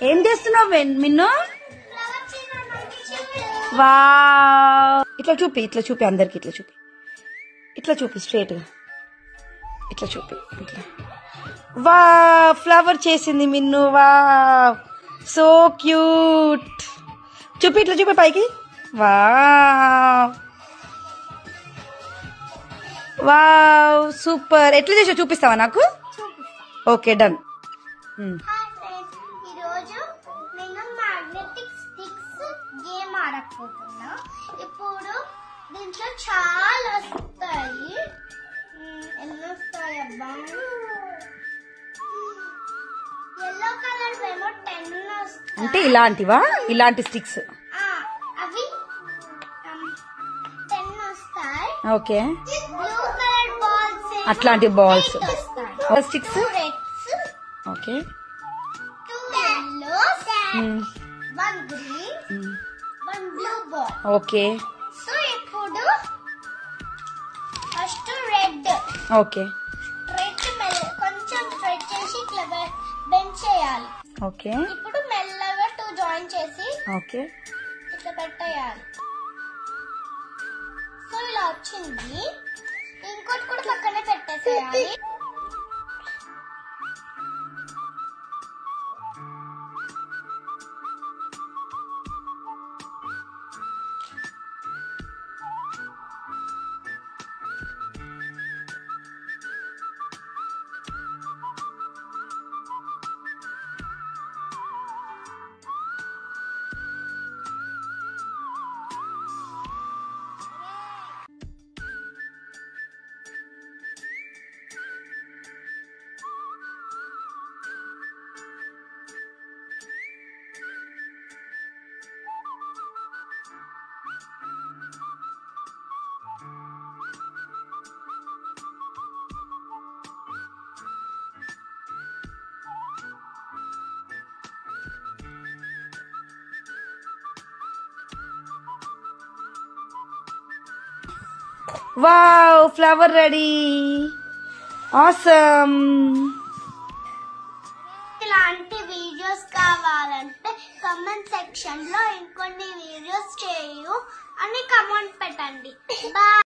ఏం చేస్తున్నావు మిన్ను? వావ్, ఇట్లా చూపి అందరికి, ఇట్లా చూపి స్ట్రేట్ గా, ఇట్లా చూపి, ఇట్లా. వా, ఫ్లవర్ చేసింది మిన్ను. Wow, so cute. ఇట్లా చూపి పైకి. Wow wow, super. ఎట్లా చేసావు చూపిస్తావా నాకు? Okay, done. ఈరోజు నేను మ్యాగ్నెటిక్ స్టిక్స్ గేమ్ ఆడకపోతున్నా. ఇప్పుడు దీంట్లో చాలా వస్తాయి. ఎన్ని వస్తాయి అబ్బా? ఎల్లో కలర్ ఏమో 10 వస్తాయి. అంటే ఇలాంటివా? ఇలాంటి స్టిక్స్ అవి 10 వస్తాయి. ఓకే, బ్లూ కలర్ బాల్స్ అట్లాంటి balls sticks. Okay, 2 yellows, 1 green, 1 blue ball. Okay. So ఇప్పుడు ఫస్ట్ రెడ్. ఓకే, కొంచెం స్ట్రెచ్ చేసి ఇట్లా బెండ్ చేయాలి. ఓకే. ఇప్పుడు మెల్లగా 2 జాయిన్ చేసి ఓకే, ఇట్లా పెట్టేయాలి. సో ఇలా వచ్చింది. ఇంకోటి కూడా పక్కనే పెట్టేసేయాలి. Wow, flower ready. ఆసమ్. ఇలాంటి వీడియోస్ కావాలంటే కామెంట్ సెక్షన్ లో ఇంకొన్ని వీడియోస్ చేయు అని కామెంట్ పెట్టండి. బాయ్.